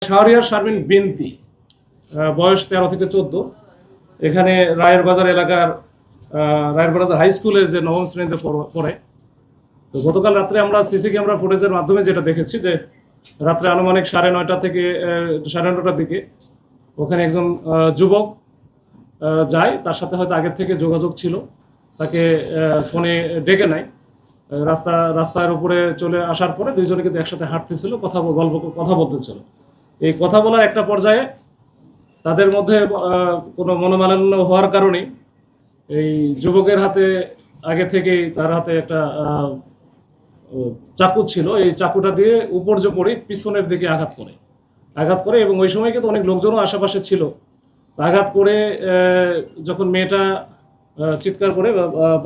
শাহরিয়ার শারমিন বিনতি, বয়স 13 থেকে 14। এখানে রায়ের বাজার এলাকার রায়ের বাজার হাই স্কুলের যে নবম শ্রেণীতে পড়ে। তো গতকাল রাত্রে আমরা সিসি ক্যামেরা ফুটেজের মাধ্যমে যেটা দেখেছি যে রাত্রে আনুমানিক 9:30 থেকে 9:30টার দিকে ওখানে একজন যুবক যায়। তার সাথে হয়তো আগের থেকে যোগাযোগ ছিল, তাকে ফোনে ডেকে নেয়। রাস্তার উপরে চলে আসার পরে দুইজনে কিন্তু একসাথে হাঁটতেছিল, কথা বলতেছিল। এই কথা বলার একটা পর্যায়ে তাদের মধ্যে কোনো মনোমালিন্য হওয়ার কারণে এই যুবকের হাতে আগে থেকেই তার হাতে একটা চাকু ছিল। এই চাকুটা দিয়ে উপর্যুপরি পিছনের দিকে আঘাত করে এবং ওই সময় কিন্তু অনেক লোকজনও আশেপাশে ছিল। আঘাত করে যখন মেয়েটা চিৎকার করে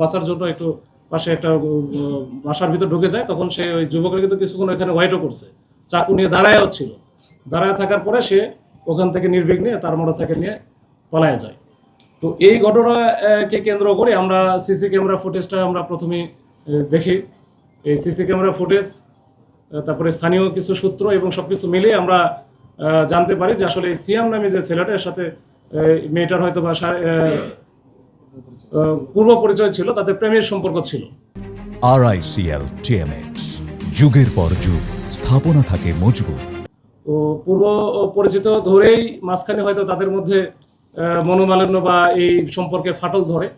বাঁচার জন্য একটু পাশে একটা বাসার ভিতর ঢুকে যায়, তখন সে ওই যুবকের কিন্তু কিছুক্ষণ ওইখানে ওয়াইটও করছে, চাকু নিয়ে দাঁড়ায়ও ছিল। দাঁড়ায় থাকার পরে সে ওখান থেকে নির্বিঘ্নে তার মোটরসাইকেল নিয়ে পালায় যায়। তো এই ঘটনাকে কেন্দ্র করে আমরা সিসি ক্যামেরা ফুটেজটা আমরা প্রথমে দেখি। এই সিসি ক্যামেরা ফুটেজ, তারপরে স্থানীয় কিছু সূত্র এবং সব কিছু মিলিয়ে আমরা জানতে পারি যে আসলে এই সিয়াম নামে যে ছেলেটার সাথে মেয়েটার হয়তো বা পূর্ব পরিচয় ছিল, তাদের প্রেমের সম্পর্ক ছিল। RICL TMX, যুগের পর যুগ স্থাপনা থাকে মজবুত। তো পূর্ব পরিচিত ধরেই মাঝখানে হয়তো তাদের মধ্যে মনোমালিন্য বা এই সম্পর্কে ফাটল ধরে।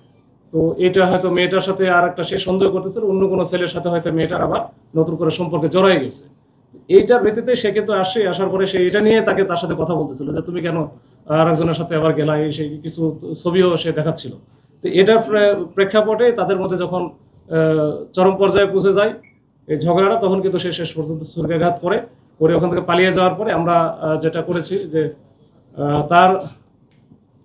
তো এটা হয়তো মেয়েটার সাথে আর একটা সে সন্দেহ করতেছিল অন্য কোনো ছেলের সাথে হয়তো মেয়েটার আবার নতুন করে সম্পর্কে জড়াই গেছে। এইটার ভিত্তিতে সে কিন্তু আসার পরে সে এটা নিয়ে তার সাথে কথা বলতেছিল যে তুমি কেন আর একজনের সাথে আবার গেলা, সে কিছু ছবিও সে দেখাচ্ছিল। তো এটার প্রেক্ষাপটে তাদের মধ্যে যখন চরম পর্যায়ে পৌঁছে যায় এই ঝগড়াটা, তখন কিন্তু সে শেষ পর্যন্ত ছুরিকাঘাত করে ওখান থেকে পালিয়ে যাওয়ার পরে আমরা যেটা করেছি যে তার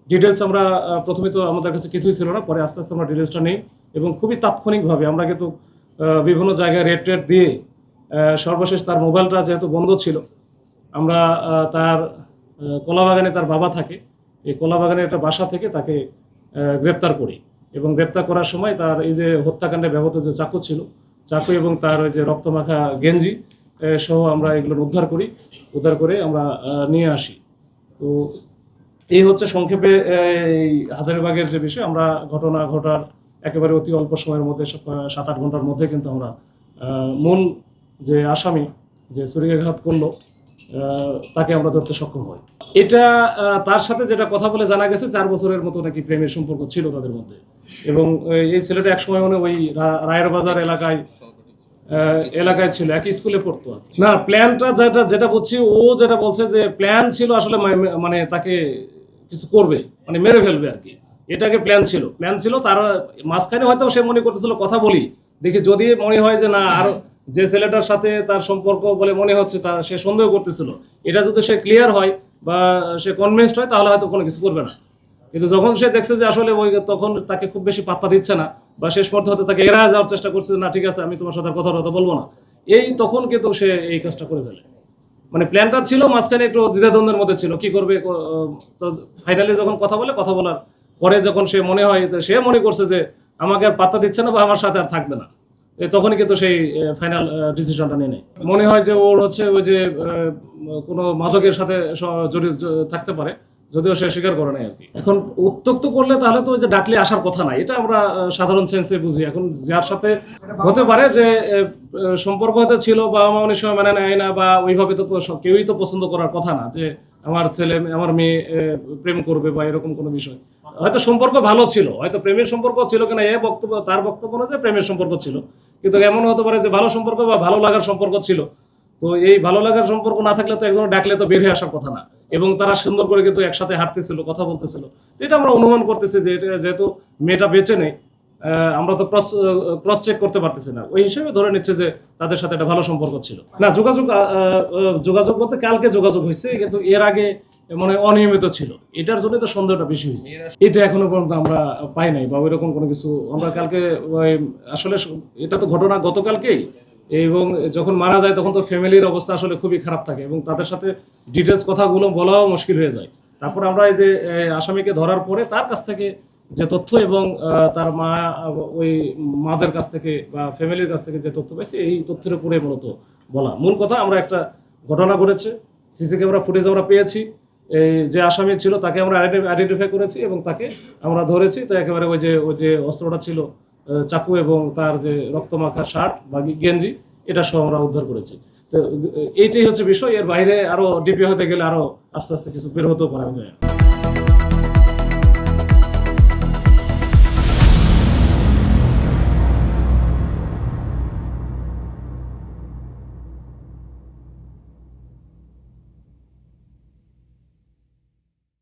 ডিটেলস আমরা প্রথমে তো আমাদের কাছে কিছুই ছিল না, পরে আস্তে আস্তে আমরা ডিটেলসটা নিই এবং খুবই তাৎক্ষণিকভাবে আমরা কিন্তু বিভিন্ন জায়গায় রেট দিয়ে সর্বশেষ তার মোবাইলটা যেহেতু বন্ধ ছিল, আমরা তার কলাবাগানে তার বাবা থাকে, এই কলাবাগানের একটা বাসা থেকে তাকে গ্রেপ্তার করি এবং গ্রেপ্তার করার সময় তার এই যে হত্যাকাণ্ডে ব্যবহৃত যে চাকু ছিল, চাকু এবং তার ওই যে রক্তমাখা গেঞ্জি সহ আমরা এগুলো উদ্ধার করে আমরা নিয়ে আসি। তো এই হচ্ছে সংক্ষেপে এই হাজারীবাগের যে বিষয়। আমরা ঘটনা ঘটার একেবারে অতি অল্প সময়ের মধ্যে 7-8 ঘন্টার মধ্যে কিন্তু আমরা মূল যে আসামি যে ছুরিকাঘাত করলো তাকে আমরা ধরতে সক্ষম হই। এটা তার সাথে যেটা কথা বলে জানা গেছে 4 বছরের মতো নাকি প্রেমের সম্পর্ক ছিল তাদের মধ্যে এবং এই ছেলেটা একসময় মানে ওই রায়ের বাজার এলাকায় ছিল, একই স্কুলে পড়তো। না, প্ল্যানটা যেটা বলছি, ও যেটা বলছে যে প্ল্যান ছিল আসলে মানে তাকে কিছু করবে, মানে মেরে ফেলবে আর কি, এটাকে প্ল্যান ছিল। তার মাঝখানে হয়তো সে মনে করতেছিল কথা বলি দেখি, যদি মনে হয় যে না আর যে ছেলেটার সাথে তার সম্পর্ক বলে মনে হচ্ছে সে সন্দেহ করতেছিল, এটা যদি সে ক্লিয়ার হয় বা সে কনভিন্সড হয় তাহলে হয়তো কোনো কিছু করবে না। কিন্তু যখন সে দেখছে যে আসলে তখন তাকে খুব বেশি পাত্তা দিচ্ছে না বা শেষ পর্যন্ত হয়তো তাকে এড়ায় যাওয়ার চেষ্টা করছে, না ঠিক আছে আমি তোমার সাথে কথা বলবো না, তখন কিন্তু সে এই কাজটা করে ফেলে। মানে প্ল্যানটা ছিল, মাঝখানে একটু দ্বিধাদ্বন্দ্বের মধ্যে ছিল কি করবে। তো ফাইনালি যখন কথা বলার পরে যখন সে মনে করছে যে আমাকে আর পাত্তা দিচ্ছে না বা আমার সাথে আর থাকবে না, তখনই কিন্তু সেই ফাইনাল ডিসিশনটা নিয়ে নেয়। মনে হয় যে ওর হচ্ছে ওই যে কোনো মাদকের সাথে জড়িত থাকতে পারে, যদিও সে স্বীকার করে নাই আর কি। এখন উত্ত্যক্ত করলে তাহলে তো ওই যে ডাকলে আসার কথা না, এটা আমরা সাধারণ সেন্সে বুঝি। এখন যার সাথে হতে পারে যে সম্পর্ক হতে ছিল বা অনেক সময় মেনে নেয় না বা ওইভাবে তো কেউই তো পছন্দ করার কথা না যে আমার মেয়ে প্রেম করবে বা এরকম কোনো বিষয়। হয়তো সম্পর্ক ভালো ছিল, হয়তো প্রেমের সম্পর্ক ছিল কিনা তার বক্তব্য অনুযায়ী প্রেমের সম্পর্ক ছিল, কিন্তু এমন হতে পারে যে ভালো সম্পর্ক বা ভালো লাগার সম্পর্ক ছিল। তো এই ভালো লাগার সম্পর্ক না থাকলে তো একজন ডাকলে তো বের হয়ে আসার কথা না, এবং তারা সুন্দর করে কিন্তু একসাথে হাঁটতেছিল, কথা বলতেছিল। তো এটা আমরা অনুমান করতেছি যে এটা যেহেতু মেয়েটা বেঁচে নেই, আমরা তো ক্রস চেক করতে পারতেছি না, ওই হিসেবে ধরে নিচ্ছে যে তাদের সাথে একটা ভালো সম্পর্ক ছিল। না, যোগাযোগ বলতে কালকে যোগাযোগ হয়েছে, কিন্তু এর আগে মনে অনিয়মিত ছিল, এটার জন্য তো সন্দেহটা বেশি হয়েছে। এটা এখনো পর্যন্ত আমরা পাই নাই বা ওইরকম কোনো কিছু। আমরা কালকে আসলে এটা তো ঘটনা গতকালকেই, এবং যখন মারা যায় তখন তো ফ্যামিলির অবস্থা আসলে খুবই খারাপ থাকে এবং তাদের সাথে ডিটেলস কথাগুলো বলাও মুশকিল হয়ে যায়। তারপর আমরা এই যে আসামিকে ধরার পরে তার কাছ থেকে যে তথ্য এবং তার ওই মাদের কাছ থেকে বা ফ্যামিলির কাছ থেকে যে তথ্য পেয়েছে, এই তথ্যের উপরে মূলত বলা মূল কথা। আমরা একটা ঘটনা ঘটেছে, সিসি ক্যামেরা ফুটেজ আমরা পেয়েছি, এই যে আসামি ছিল তাকে আমরা আইডেন্টিফাই করেছি এবং তাকে আমরা ধরেছি। তো একেবারে ওই যে অস্ত্রটা ছিল চাকু এবং তার যে রক্তমাখা শার্ট বা গেঞ্জি, এটা সহ আমরা উদ্ধার করেছি। তো এইটাই হচ্ছে বিষয়। এর বাইরে আরো ডিপি হতে গেলে আরো আস্তে আস্তে কিছু বের হতেও পারে।